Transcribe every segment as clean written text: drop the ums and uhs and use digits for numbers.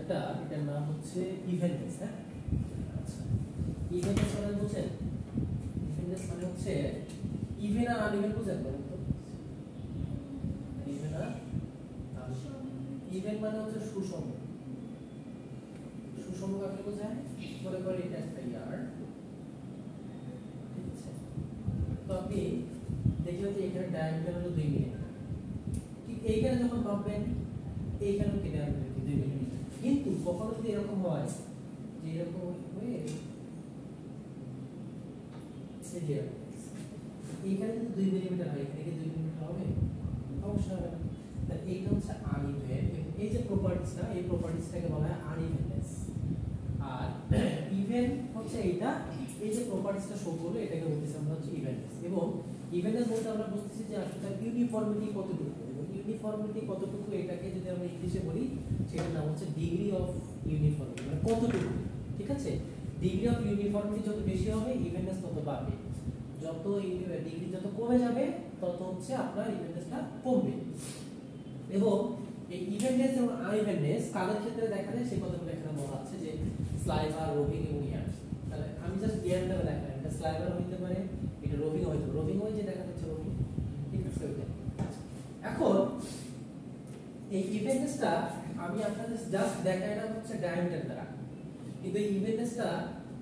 কনসেপ্টটা, এটার নাম হচ্ছে ইভেন্টনেস। হ্যাঁ, আচ্ছা, ইভেন্টনেস মানে বুঝেন? ইভেন্টনেস মানে হচ্ছে ইভেন আর আনইভেন বুঝেন? বলেন তো, ইভেন আর ইভেন মানে হচ্ছে সুষম। সুষম কাকে বোঝায়? মনে করেন এটা একটা ইয়ার, ঠিক আছে, তো আপনি দেখলেন যে এখানে ডায়ামিটার হলো 2 মিলিমিটার, ঠিক এইখানে যখন মাপবেন এইখানেও কি ডায়ামিটার কি 2 মিলিমিটার, কিন্তু কখনো যদি এরকম হয় যে এরকম হয়ে এইখানে যদি 2 মিলিমিটার হয়, এখানে কি 2 মিলিমিটার হবে? অবশ্যই হবে না। তাহলে এইটা হচ্ছে আনইভেন। এই যে প্রপার্টিসটা, এই প্রপার্টিসটাকে বলা হয় আনইভেননেস। আর ইভেন হচ্ছে এইটা, এই যে প্রপার্টিসটা শো করবে এটাকে বলতেছি আমরা হচ্ছে ইভেননেস। এবং ইভেননেস বলতে আমরা বুঝতেছি যে আসলে ইউনিফর্মিটি কতটুকু, এবং ইউনিফর্মিটি কতটুকু এটাকে যদি আমরা ইংলিশে বলি সেটার নাম হচ্ছে ডিগ্রি অফ ইউনিফর্মিটি, মানে কতটুকু, ঠিক আছে। ডিগ্রি অফ ইউনিফর্মিটি যত বেশি হবে ইভেননেস তত বাড়বে, যত ডিগ্রি যত কমে যাবে তত হচ্ছে আপনার ইভেননেসটা কমবে। এবং এই ইভেননেস এবং আনইভেননেস কাদের ক্ষেত্রে দেখা যায় সেই কথাগুলো এখানে বলা আছে, যে স্লাইভার, রোভিং এবং ইয়ার্স। তাহলে আমি জাস্ট ইয়ারটা দেখাই, এটা স্লাইভার হইতে পারে, এটা রোভিং হইতে পারে। রোভিং ওই যে দেখা যাচ্ছে রোভিং, ঠিক আছে। এখন এই ইভেননেসটা আমি আপনাদের জাস্ট দেখাই, এটা হচ্ছে ডায়ামিটার দ্বারা, কিন্তু এই ইভেননেসটা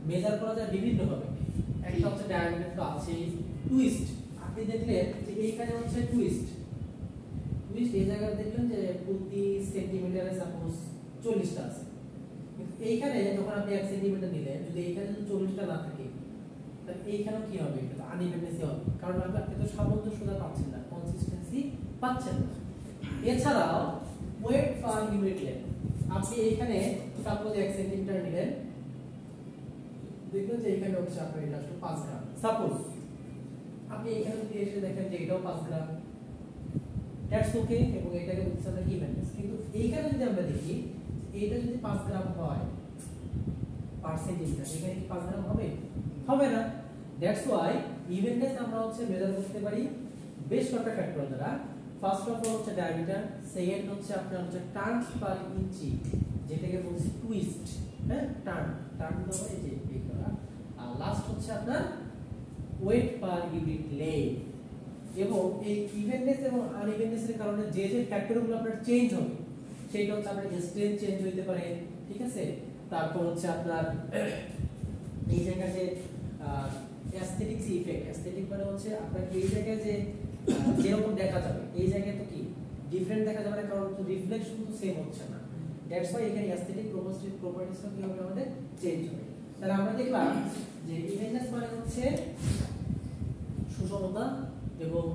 মেজার করা যায় বিভিন্ন ভাবে। একটা হচ্ছে ডায়ামিটার তো আছে, টুইস্ট। আপনি দেখলেন যে এইখানে হচ্ছে টুইস্ট, টুইস্ট এই জায়গায় দেখলেন যে প্রতি সেন্টিমিটারে সাপোজ 40টা আছে, কিন্তু এইখানে যখন আপনি 1 সেন্টিমিটার নিলেন, যদি এইখানে যদি 40টা না থাকে তাহলে এইখানেও কি হবে? এটা তো আনইভেননেস হবে, কারণ আপনি তো সামঞ্জস্যতা পাচ্ছেন না, কনসিস্টেন্সি পাচ্ছেন না। এছাড়াও ওয়েট পার ইউনিট লেন্থ, আপনি এইখানে সাপোজ 1 সেন্টিমিটার নিলেন, দেখবেন যে এখানে হচ্ছে আপনার এটা আসলে 5 গ্রাম। সাপোজ আপনি এখানে যদি এসে দেখেন যে এটাও 5 গ্রাম, দ্যাটস ওকে, এবং এটাকে বলতে আমরা ইভেননেস। কিন্তু এইখানে যদি আমরা দেখি এইটা যদি 5 গ্রাম হয় পার সেন্টিমিটার, এখানে কি 5 গ্রাম হবে? হবে না। দ্যাটস ওয়াই ইভেননেস আমরা হচ্ছে মেজার করতে পারি বেশ কয়েকটা ফ্যাক্টর দ্বারা। ফার্স্ট অফ অল হচ্ছে ডায়ামিটার, সেকেন্ড হচ্ছে আপনার হচ্ছে টার্নস পার ইঞ্চি, যেটাকে বলছি টুইস্ট। হ্যাঁ, টার্ন দেওয়া এই যে এইটা। আর লাস্ট হচ্ছে আপনার ওয়েট পার ইউনিট লেন্থ। এবং এই ইভেননেস এবং আনইভেননেসের কারণে যে যে ফ্যাক্টরগুলো আপনার চেঞ্জ হবে সেটা হচ্ছে আপনার স্ট্রেন্থ চেঞ্জ হইতে পারে, ঠিক আছে। তারপর হচ্ছে আপনার এই জায়গায় যে অ্যাস্থেটিক্স ইফেক্ট, অ্যাস্থেটিক মানে হচ্ছে আপনার এই জায়গায় যে যেরকম দেখা যাবে এই জায়গায় তো কি ডিফারেন্ট দেখা যাবে না, কারণ রিফ্লেকশন তো সেম হচ্ছে না। দ্যাটস ওয়াই এখানে অ্যাস্থেটিক প্রপার্টিসটা কি হবে? আমাদের চেঞ্জ হবে। তাহলে আমরা দেখলাম যে ইভেননেস মানে হচ্ছে সুষমতা, এবং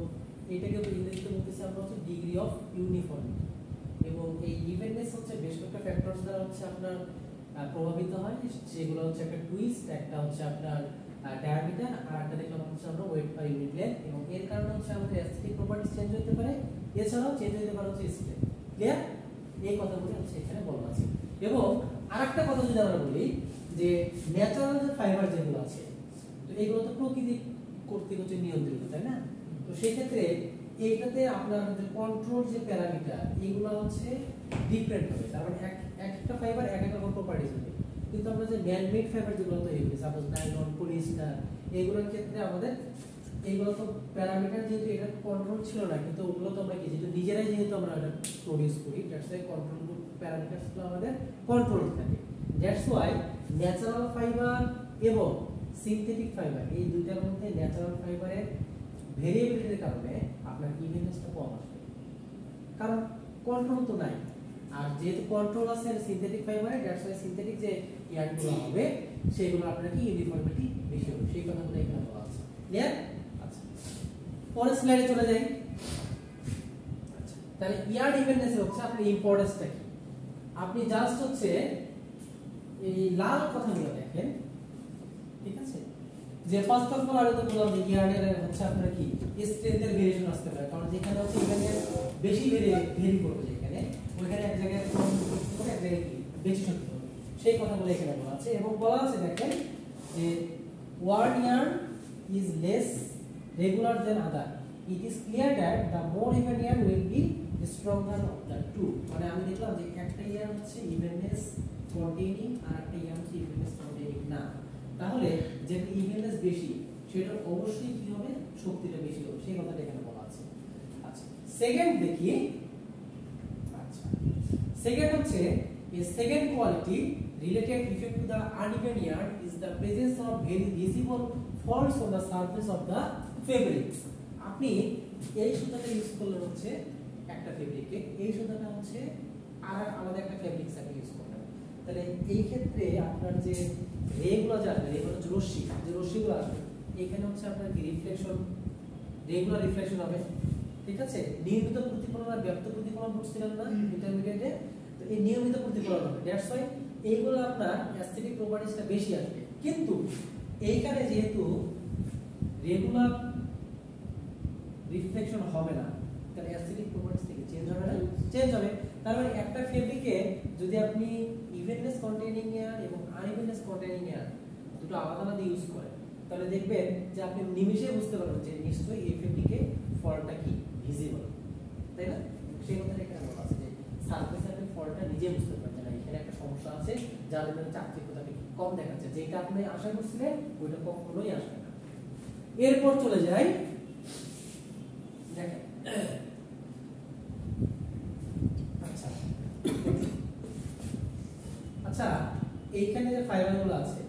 এটাকে ইংরেজিতে বলতেছি আমরা হচ্ছে ডিগ্রি অফ ইউনিফর্মিটি। এবং এই ইভেননেস হচ্ছে বেশ কয়েকটা ফ্যাক্টরস দ্বারা হচ্ছে আপনার প্রভাবিত হয়, সেগুলো হচ্ছে একটা টুইস্ট, একটা হচ্ছে আপনার ডায়ামিটার, আর একটা দেখলাম হচ্ছে আমরা ওয়েট পার ইউনিট লেন্থ। এবং এর কারণে হচ্ছে আমাদের অ্যাস্থেটিক প্রপার্টিস চেঞ্জ হতে পারে, এছাড়াও চেঞ্জ হতে পারে হচ্ছে স্ট্রেন্থ। ক্লিয়ার? এই কথাগুলো হচ্ছে এখানে বলা আছে। এবং আরেকটা কথা যদি আমরা বলি যে ন্যাচারাল যে ফাইবার যেগুলো আছে, তো এইগুলো তো প্রকৃতি কর্তৃক হচ্ছে নিয়ন্ত্রিত, তাই না? তো সেই ক্ষেত্রে এইটাতে আপনার যে কন্ট্রোল যে প্যারামিটার এগুলো হচ্ছে ডিফারেন্ট হবে, তার মানে একটা ফাইবার এক এক রকম প্রপার্টিজ হবে। কিন্তু আমরা যে ম্যানমেড ফাইবার যেগুলো তৈরি করি, সাপোজ নাইলন, পলিস্টার, এইগুলোর ক্ষেত্রে আমাদের এইগুলো তো প্যারামিটার যেহেতু এটা কন্ট্রোল ছিল না, কিন্তু ওগুলো তো আমরা কি যেহেতু নিজেরাই যেহেতু আমরা এটা প্রডিউস করি, দ্যাটস ওয়াই কন্ট্রোল প্যারামিটারসগুলো আমাদের কন্ট্রোল থাকে। দ্যাটস ওয়াই ন্যাচারাল ফাইবার এবং সিনথেটিক ফাইবার এই দুইটার মধ্যে ন্যাচারাল ফাইবারের ভেরিয়েবিলিটির কারণে আপনার ইভেননেসটা কম আসবে, কারণ কন্ট্রোল তো নাই। আর যেহেতু কন্ট্রোল আছে সিনথেটিক ফাইবারে, দ্যাটস ওয়াই সিনথেটিক যে ইয়ারগুলো হবে সেগুলো আপনার কি ইউনিফর্মিটি বেশি হবে, সেই কথাগুলো এখানে বলা আছে। ক্লিয়ার? আচ্ছা, পরের স্লাইডে চলে যাই। আচ্ছা, তাহলে ইয়ার ইভেননেস হচ্ছে আপনি ইম্পর্টেন্সটা কি, আপনি জাস্ট হচ্ছে এই লাল কথাগুলো দেখেন, ঠিক আছে। যে ফার্স্ট অফ অল আরে তো বললাম যে ইয়ারের হচ্ছে আপনার কি স্ট্রেংথের ভেরিয়েশন আসতে পারে, কারণ যেখানে হচ্ছে ইভেন্টের বেশি ভেরি করবে, যেখানে ওইখানে এক জায়গায় কম করে এক জায়গায় কি বেশি শক্তি হবে, সেই কথাগুলো এখানে বলা আছে। এবং বলা আছে দেখেন যে ward yarn is less regular than other, it is clear that the more even year will be stronger of the two. মানে আমি দেখলাম যে একটা ইয়ার হচ্ছে ইভেননেস কন্টেইনিং আর একটা ইয়ার হচ্ছে ইভেননেস কন্টেইনিং না, তাহলে যেটা ইভেননেস বেশি সেটা অবশ্যই কি হবে, শক্তিটা বেশি হবে, সেই কথাটা এখানে বলা আছে। আচ্ছা সেকেন্ড দেখি, আচ্ছা সেকেন্ড হচ্ছে a second quality related effect to the uneven yarn is the presence of very visible faults on the surface of the fabric. আপনি এই সুতাটা ইউজ করলে হচ্ছে একটা ফেব্রিকে, এই সুতাটা হচ্ছে আর আলাদা একটা ফেব্রিক সাথে ইউজ করবেন, তাহলে এই ক্ষেত্রে আপনার যে রেগুলো যাবে, রেগুলো হচ্ছে রশ্মি, যে রশ্মিগুলো আসবে এখানে হচ্ছে আপনার কি রিফ্লেকশন, রেগুলার রিফ্লেকশন হবে, ঠিক আছে। নিয়মিত প্রতিফলন আর ব্যাপ্ত প্রতিফলন বুঝছিলেন না ইন্টারমিডিয়েটে, তো এই নিয়মিত প্রতিফলন হবে, দ্যাটস ওয়াই এইগুলো আপনার অ্যাস্থেটিক প্রপার্টিসটা বেশি আসবে। কিন্তু এইখানে যেহেতু রেগুলার রিফ্লেকশন হবে না, তাহলে অ্যাস্থেটিক প্রপার্টিস থেকে চেঞ্জ হবে না, চেঞ্জ হবে। তার মানে একটা ফেব্রিকে যদি আপনি ইভেননেস কন্টেইনিং এয়ার এবং আনইভেননেস কন্টেইনিং এয়ার দুটো আলাদা আলাদা ইউজ করেন, তাহলে দেখবেন যে আপনি নিমিষে বুঝতে পারবেন যে নিশ্চয়ই এই ফেব্রিকে ফলটা কি ভিজিবল, তাই না। সেই কথাটা এখানে বলা আছে যে সারফেসে আপনি ফলটা নিজে বুঝতে পারছেন না, এখানে একটা সমস্যা আছে যার জন্য চাকচিক্যতাটা কম দেখাচ্ছে, যেটা আপনি আশা করছিলেন ওইটা কখনোই আসবে না। এরপর চলে যাই, দেখেন আচ্ছা আচ্ছা এইখানে যে ফাইবারগুলো আছে,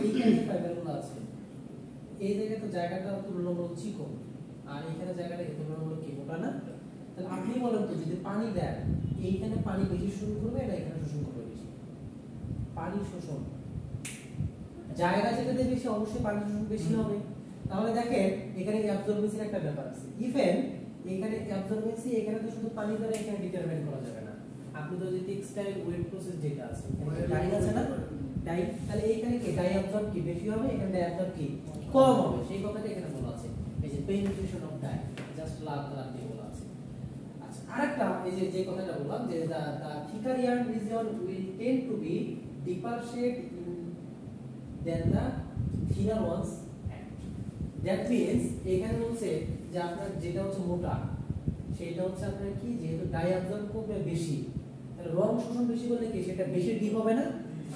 এইখানে ফাইবারগুলো আছে, এই জায়গায় তো জায়গাটা তুলনামূলক চিকন আর এইখানে জায়গাটা তুলনামূলক কি মোটা না, তাহলে আপনি বলেন তো যদি পানি দেন এইখানে পানি বেশি শোষণ করবে না এখানে শোষণ করবে বেশি? পানি শোষণ জায়গা যেটাতে বেশি অবশ্যই পানি শোষণ বেশি হবে। তাহলে দেখেন এখানে অ্যাবজর্বেন্সির একটা ব্যাপার আছে, ইভেন এখানে অ্যাবজর্বেন্সি এখানে তো শুধু পানি দ্বারা এখানে ডিটারমাইন করা যাবে না, আপনি তো যে টেক্সটাইল ওয়েট প্রসেস যেটা আছে ডাই আছে না, ডাই, তাহলে এইখানে কি ডাই অ্যাবজর্ব কি বেশি হবে, এখানে ডাই অ্যাবজর্ব কি কম হবে, সেই কথাটা এখানে বলা আছে। এই যে পেনিট্রেশন অফ ডাই জাস্ট লাল কালার দিয়ে বলা আছে। আচ্ছা আরেকটা এই যে কথাটা বললাম যে the thicker yarn region will tend to be deeper shade than the thinner ones. That means এখানে বলছে যে আপনার যেটা হচ্ছে মোটা সেটা হচ্ছে আপনার কি, যেহেতু ডাই অ্যাবজর্ব করবে বেশি, তাহলে রং শোষণ বেশি করলে কি সেটা বেশি ডিপ হবে না,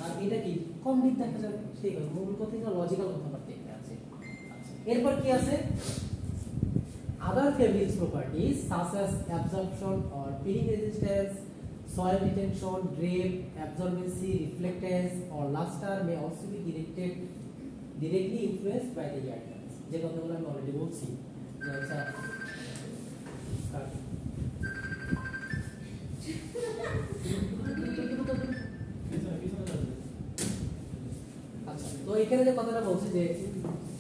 আর এটা কি কম ডিপ দেখা যাবে, সেই কথা মূল কথা এটা লজিক্যাল কথাবার্তা এখানে আছে। আচ্ছা এরপর কি আছে, other fabrics properties such as absorption or peeling resistance, soil retention, drape, absorbency, reflectance or luster may also be directly influenced by the yarn types. যে কথাগুলো আমি অলরেডি বলছি যে আচ্ছা তো এখানে যে কথাটা বলছি যে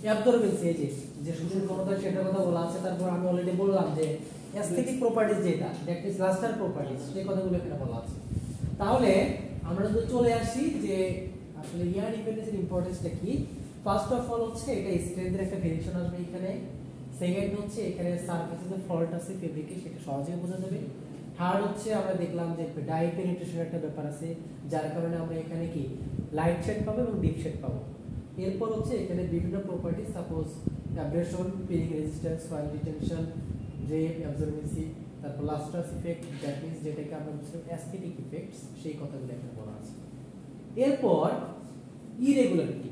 অ্যাবজর্বেন্সি, এই যে শোষণ ক্ষমতা সেটার কথা বলা আছে, তারপর আমি অলরেডি বললাম যে অ্যাস্থেটিক প্রপার্টিজ যেটা দ্যাট ইজ লাস্টার প্রপার্টিজ, সেই কথাগুলো এখানে বলা আছে। তাহলে আমরা যদি চলে আসি যে আসলে ইয়ার ইন্ডিপেন্ডেন্সের ইম্পর্টেন্সটা কি, ফার্স্ট অফ অল হচ্ছে এটা স্ট্রেংথের একটা ভেরিয়েশন আসবে এখানে, সেকেন্ড হচ্ছে এখানে সারফেসে যে ফল্ট আছে ফেব্রিকে সেটা সহজেই বোঝা যাবে, থার্ড হচ্ছে আমরা দেখলাম যে ডাই পেনিট্রেশনের একটা ব্যাপার আছে যার কারণে আমরা এখানে কি লাইট শেড পাবো এবং ডিপ শেড পাবো। এরপর হচ্ছে এখানে বিভিন্ন property suppose abrasion, pilling resistance, soil retention, drape, absorbency, তারপর লাস্টার্স ইফেক্ট, দ্যাট মিন্স যেটাকে আমরা বলছি অ্যাস্থেটিক ইফেক্টস, সেই কথাগুলো এখানে বলা আছে। এরপর ইরেগুলারিটি,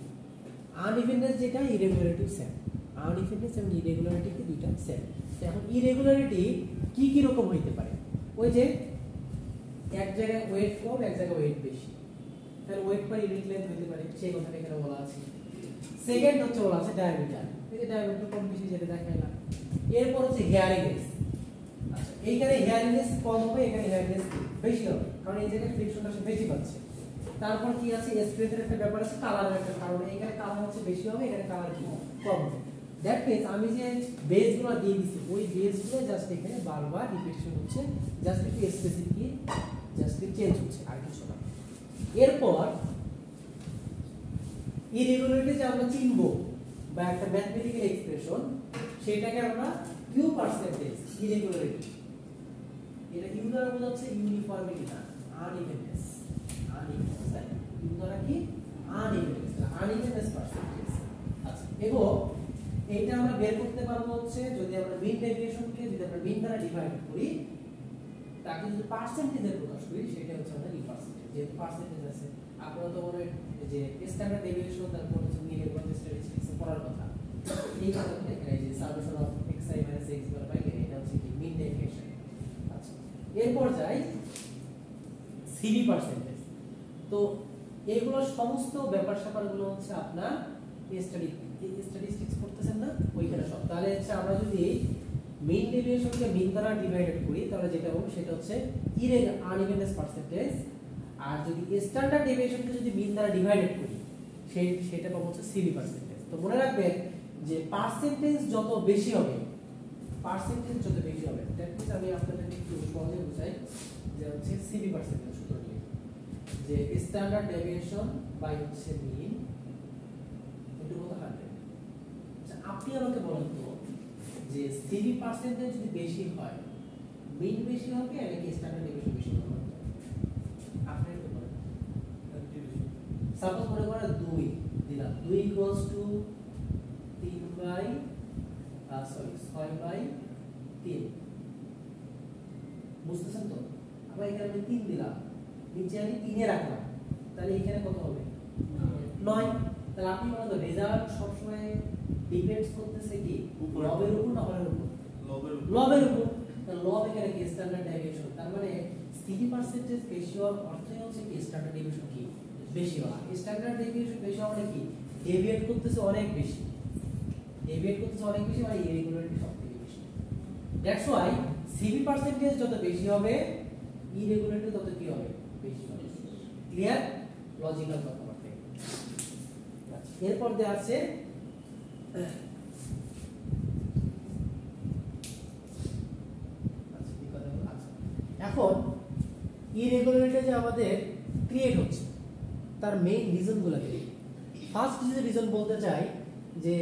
আনইভেননেস যেটা ইরেগুলারিটি সেম, আনইভেননেস এবং ইরেগুলারিটি কি দুইটা সেম। এখন ইরেগুলারিটি কি কি রকম হইতে পারে, ওই যে এক জায়গায় ওয়েট কম এক জায়গায় ওয়েট বেশি, তাহলে ওয়েট পার ইউনিট লেন্থ হইতে পারে, সেই কথাটা এখানে বলা আছে। সেকেন্ড হচ্ছে বলা আছে ডায়ামিটার, এই যে ডায়ামিটার কম বেশি যেটা দেখাইলাম। এরপর হচ্ছে হেয়ারিংনেস, আচ্ছা এইখানে হেয়ারিংনেস কম হবে এখানে হেয়ারিংনেস বেশি হবে, কারণ এই জায়গায় ফ্রিকশনটা বেশি পাচ্ছে। তারপর কি আছে স্ট্রেথের একটা ব্যাপার আছে, কালারের একটা কারণ, এখানে কালার হচ্ছে বেশি হবে এখানে কালার কি কম হবে। দ্যাট মিন্স আমি যে বেসগুলো দিয়ে দিচ্ছি ওই বেসগুলো জাস্ট এখানে বারবার রিপিটেশন হচ্ছে, জাস্ট একটু স্পেসিফিক জাস্ট চেঞ্জ হচ্ছে আর কিছু না। এরপর ইরেগুলারিটি যে আমরা চিনবো বা একটা ম্যাথমেটিক্যাল এক্সপ্রেশন সেটাকে আমরা কিউ পার্সেন্টেজ ইরেগুলারিটি, এটা ইউ দ্বারা বোঝাচ্ছে ইউনিফর্মিটি না আনইভেননেস, আনইভেননেস ইউ দ্বারা কি আনইভেননেস, আনইভেননেস পার্সেন্টেজ। আচ্ছা এবং এইটা আমরা বের করতে পারবো হচ্ছে যদি আমরা মিন ডেভিয়েশনকে যদি আমরা মিন দ্বারা ডিভাইড করি, তাকে যদি পার্সেন্টেজে প্রকাশ করি, সেটা হচ্ছে আমাদের ই পার্সেন্টেজ। যেহেতু পার্সেন্টেজ আছে, আপনারা তো মনে যে স্ট্যান্ডার্ড ডেভিয়েশন তারপর হচ্ছে মিন এবং স্ট্যাটিস্টিক্স পড়ার কথা, এই কারণে এই যে summation of xi - x bar by এটা হচ্ছে কি মিন ডেভিয়েশন। আচ্ছা, এরপর যাই সিভি পার্সেন্টেজ। তো এগুলো সমস্ত ব্যাপার স্যাপারগুলো হচ্ছে আপনার স্ট্যাটিস্টিক্স করতেছেন না ওইখানে সব। তাহলে হচ্ছে আমরা যদি মিন ডেভিয়েশনকে মিন দ্বারা ডিভাইডেড করি, তাহলে যেটা হবে সেটা হচ্ছে আনইভেননেস পার্সেন্টেজ। আর যদি স্ট্যান্ডার্ড ডেভিয়েশনকে যদি মিন দ্বারা ডিভাইডেড করি, সেটা পাবো হচ্ছে সিভি পার্সেন্টেজ। তো মনে রাখবেন যে পার্সেন্টেজ যত বেশি হবে, দ্যাট মিন্স আমি আপনাদেরকে একটু সহজে বুঝাই যে হচ্ছে সিভি পার্সেন্টেজ সূত্র নিয়ে, যে স্ট্যান্ডার্ড ডেভিয়েশন বাই হচ্ছে মিন ইনটু কত 100। আচ্ছা, আপনি আমাকে বলেন তো যে সিভি পার্সেন্টেজ যদি বেশি হয়, মিন বেশি হবে নাকি স্ট্যান্ডার্ড ডেভিয়েশন বেশি হবে? আপনি একটু বলেন। সাপোজ মনে করেন 2 দিলাম, 2 ইকুয়ালস টু 6/3 বুঝতেছেন তো? আবার এখানে আমি 3 দিলাম, নিচে আমি 3 এ রাখলাম, তাহলে এখানে কত হবে? 9। তাহলে আপনি বলেন তো রেজাল্ট সবসময় ডিপেন্ডস করতেছে কি লবের উপর না হরের উপর? লবের উপর। তাহলে লব এখানে কি স্ট্যান্ডার্ড ডেভিয়েশন, তার মানে সিভি পার্সেন্টেজ বেশি হওয়ার অর্থ হচ্ছে কি স্ট্যান্ডার্ড ডেভিয়েশন কি বেশি হওয়া। স্ট্যান্ডার্ড ডেভিয়েশন বেশি হওয়া মানে কি ডেভিয়েট করতেছে অনেক বেশি, মানে ইরেগুলারিটি সবথেকে বেশি। দ্যাটস ওয়াই সিভি পার্সেন্টেজ যত বেশি হবে, ইরেগুলারিটি তত কি হবে? বেশি হবে। ক্লিয়ার? লজিক্যাল কথাবার্তা। এরপর দেয়া আছে এখন ইরেগুলারিটি যে আমাদের ক্রিয়েট হচ্ছে তার মেইন রিজনগুলো কি? ফার্স্ট যে রিজন বলতে চাই যে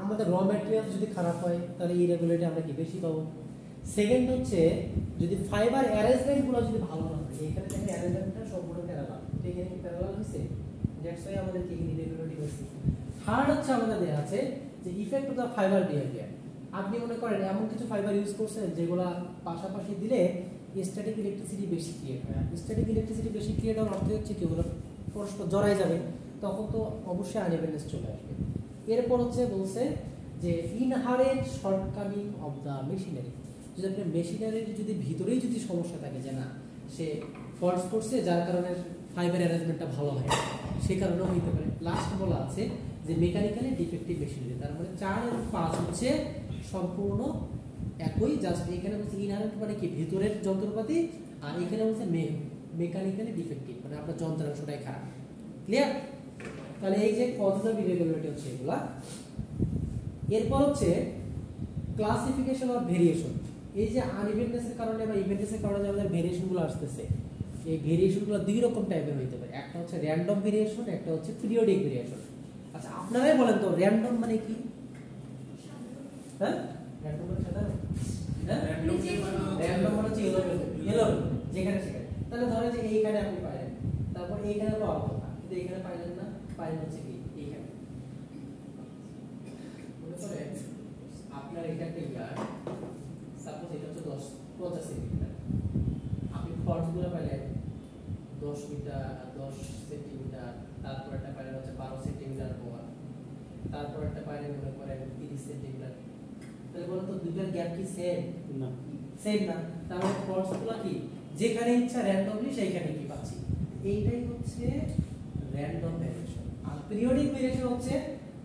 আমাদের র ম্যাটেরিয়াল যদি খারাপ হয় তাহলে ইরেগুলারিটি আমরা কি বেশি পাবো। সেকেন্ড হচ্ছে যদি ফাইবার অ্যারেঞ্জমেন্টগুলো যদি ভালো না হয়, এখানে দেখেন অ্যারেঞ্জমেন্টটা সম্পূর্ণ প্যারালাল, এখানে কি প্যারালাল হইছে? দ্যাটস ওয়াই আমাদের কি ইরেগুলারিটি হচ্ছে। থার্ড হচ্ছে আমাদের দেয়া আছে যে effect of the fibre behaviour. আপনি মনে করেন এমন কিছু ফাইবার ইউজ করছেন যেগুলো পাশাপাশি দিলে স্ট্যাটিক ইলেকট্রিসিটি বেশি ক্রিয়েট হয়। স্ট্যাটিক ইলেকট্রিসিটি বেশি ক্রিয়েট হওয়ার অর্থ হচ্ছে কি ওগুলো পরস্পর জড়াই যাবে, তখন তো অবশ্যই আনইভেননেস চলে আসবে। এরপর হচ্ছে বলছে যে inherent shortcoming of the machinery. যদি আপনার মেশিনারির যদি ভিতরেই যদি সমস্যা থাকে যে না সে ফল্টস করছে যার কারণে ফাইবার অ্যারেঞ্জমেন্টটা ভালো হয়, সে কারণেও হইতে পারে। লাস্ট বলা আছে যে মেকানিক্যালি ডিফেক্টিভ মেশিনারি, তার মানে 4 এবং 5 হচ্ছে সম্পূর্ণ একই, জাস্ট এখানে হচ্ছে ইনহারেন্ট মানে কি ভিতরের যন্ত্রপাতি, আর এখানে হচ্ছে মেকানিক্যালি ডিফেক্টিভ মানে আপনার যন্ত্রাংশটাই খারাপ। ক্লিয়ার? তাহলে এই যে কজেস অফ ইরেগুলারিটি হচ্ছে এগুলা। এরপর হচ্ছে ক্লাসিফিকেশন অফ ভেরিয়েশন। এই যে আনইভেননেসের কারণে বা ইভেন্টনেসের কারণে আমাদের ভেরিয়েশনগুলো আসতেছে, এই ভেরিয়েশনগুলো দুই রকম টাইপের হইতে পারে, একটা হচ্ছে র্যান্ডম ভেরিয়েশন, একটা হচ্ছে পিরিয়ডিক ভেরিয়েশন। আচ্ছা, আপনারাই বলেন তো র্যান্ডম মানে কি? হ্যাঁ, র্যান্ডম মানে সাধারণ, হ্যাঁ র্যান্ডম মানে হচ্ছে এলোমেলো যেখানে সেখানে। তাহলে ধরেন যে এইখানে আপনি পাইলেন, তারপর এইখানে পাওয়ার কথা কিন্তু এইখানে পাইলেন না, পাইলেন হচ্ছে কি এইখানে। মনে করেন আপনার এটা একটা ইয়ার, সাপোজ এটা হচ্ছে 50 সেন্টিমিটার, আপনি ফল্টগুলো পাইলেন 10 মিটার 10 সেন্টিমিটার, তারপর একটা পাইলেন হচ্ছে 12 সেন্টিমিটার পর, তারপর একটা পাইলেন মনে করেন 30 সেন্টিমিটার। তাহলে বলুন তো দুইটার গ্যাপ কি সেম? না, সেম না। তাহলে ফল্টসগুলো কি যেখানে ইচ্ছা র্যান্ডমলি সেইখানে কি পাচ্ছি, এইটাই হচ্ছে র্যান্ডম ভেরিয়েশন। আর পিরিয়ডিক ভেরিয়েশন হচ্ছে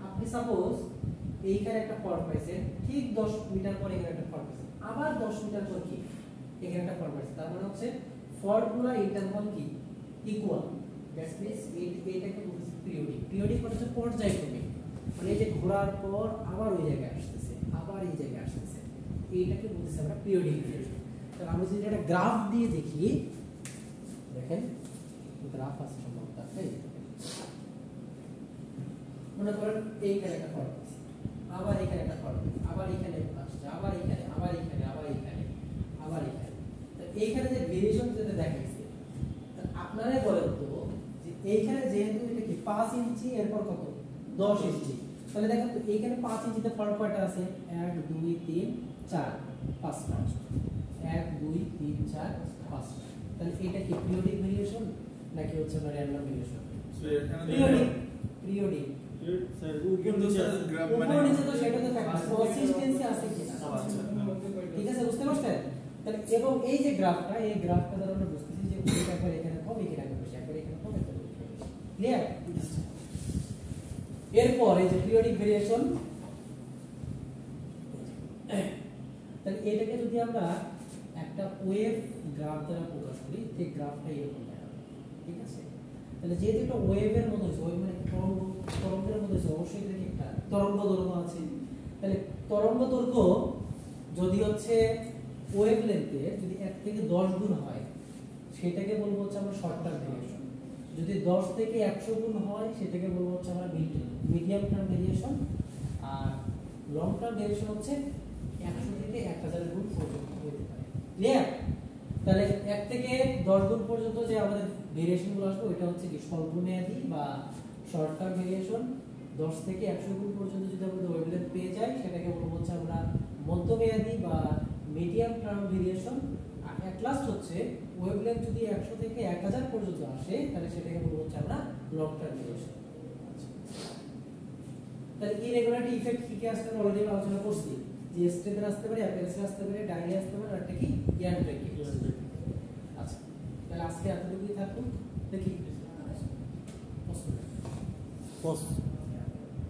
আপনি সাপোজ এইখানে একটা ফল্ট পাইছেন, ঠিক 10 মিটার পর এখানে একটা ফল্ট পাইছেন, আবার 10 মিটার পর কি এখানে একটা ফল্ট পাইছেন, তার মানে হচ্ছে ফল্টগুলো ইন্টারভাল কি ইকুয়াল। দ্যাটস মিন্স এইটাকে বলতেছে পিরিয়ডিক। পিরিয়ডিক মানে হচ্ছে পর্যায়ক্রমিক, মানে এই যে ঘোরার পর আবার ওই জায়গায় আসতেছে, আবার এই জায়গায় আসতেছে, এইটাকে বলতেছে আমরা পিরিয়ডিক ভেরিয়েশন। তাহলে আমরা যদি একটা গ্রাফ দিয়ে দেখি, দেখেন গ্রাফ আছে সম্ভবত, মনে করেন এইখানে একটা ফল্ট আছে, আবার এখানে একটা ফল্ট, আবার এখানে আসছে, আবার এখানে, আবার এখানে, আবার এখানে, আবার এখানে। তো এইখানে যে ভেরিয়েশন যেটা দেখাইছে, আপনারাই বলেন তো যে এইখানে যেহেতু এটা কি 5 ইঞ্চি, এরপর কত 10 ইঞ্চি, তাহলে দেখো তো এইখানে 5 ইঞ্চিতে ফল্ট কয়টা আছে 1 2 3 4 5টা 1 2 3 4 5টা তাহলে এটা কি পিরিয়ডিক ভেরিয়েশন নাকি হচ্ছে না র‍্যান্ডম ভেরিয়েশন পিরিয়ডিক স্যার উপর নিচে গ্রাফ মানে উপর নিচে তো সেটা তো ফ্যাক্টর কনসিস্টেন্সি আছে কিনা ঠিক আছে বুঝতে পারছেন তাহলে এবং এই যে গ্রাফটা এই গ্রাফটা দ্বারা আমরা বুঝতেছি যে এটা একবার এখানে কম এখানে বেশি একবার এখানে কম একবার ক্লিয়ার এরপর এই যে পিরিয়ডিক ভেরিয়েশন তাহলে এটাকে যদি আমরা একটা ওয়েভ গ্রাফ দ্বারা প্রকাশ করি এই গ্রাফটা এরকম দেখাবে ঠিক আছে তাহলে যেহেতু এটা ওয়েভের মতো আছে ওয়েভ মানে তরঙ্গের মতো আছে অবশ্যই এটা একটা তরঙ্গ দৈর্ঘ্য আছে তাহলে তরঙ্গ দৈর্ঘ্য যদি হচ্ছে ওয়েভলেন্থে যদি 1 থেকে 10 গুণ হয় সেটাকে বলবো হচ্ছে আমরা শর্ট টার্ম ভেরিয়েশন যদি 10 থেকে 100 গুণ হয় সেটাকে বলবো হচ্ছে আমরা মিডিয়াম টার্ম ভেরিয়েশন আর লং টার্ম ভেরিয়েশন হচ্ছে 100 থেকে 1000 গুণ পর্যন্ত হতে পারে ক্লিয়ার তাহলে 1 থেকে 10 গুণ পর্যন্ত যে আমাদের ভেরিয়েশনগুলো আসবে ওটা হচ্ছে কি স্বল্পমেয়াদী বা শর্ট টার্ম ভেরিয়েশন 10 থেকে 100 গুণ পর্যন্ত যদি আমরা ওয়েভলেন্থ পেয়ে যাই সেটাকে বলবো হচ্ছে আমরা মধ্যমেয়াদী বা মিডিয়াম টার্ম ভেরিয়েশন আর এট লাস্ট হচ্ছে ওয়েভলেন্থ যদি 100 থেকে 1000 পর্যন্ত আসে তাহলে সেটাকে বলবো হচ্ছে আমরা লং টার্ম ভেরিয়েশন তাহলে ইরেগুলারিটি ইফেক্ট কি কি আসলে অলরেডি আলোচনা করছি যে স্টেপে আসতে পারে অ্যাপিয়ারেন্সে আসতে পারে ডাইলে আসতে পারে আর একটা কি ইয়ান ব্রেকিং আচ্ছা তাহলে আজকে এতটুকুই থাকুক দেখি প্রশ্ন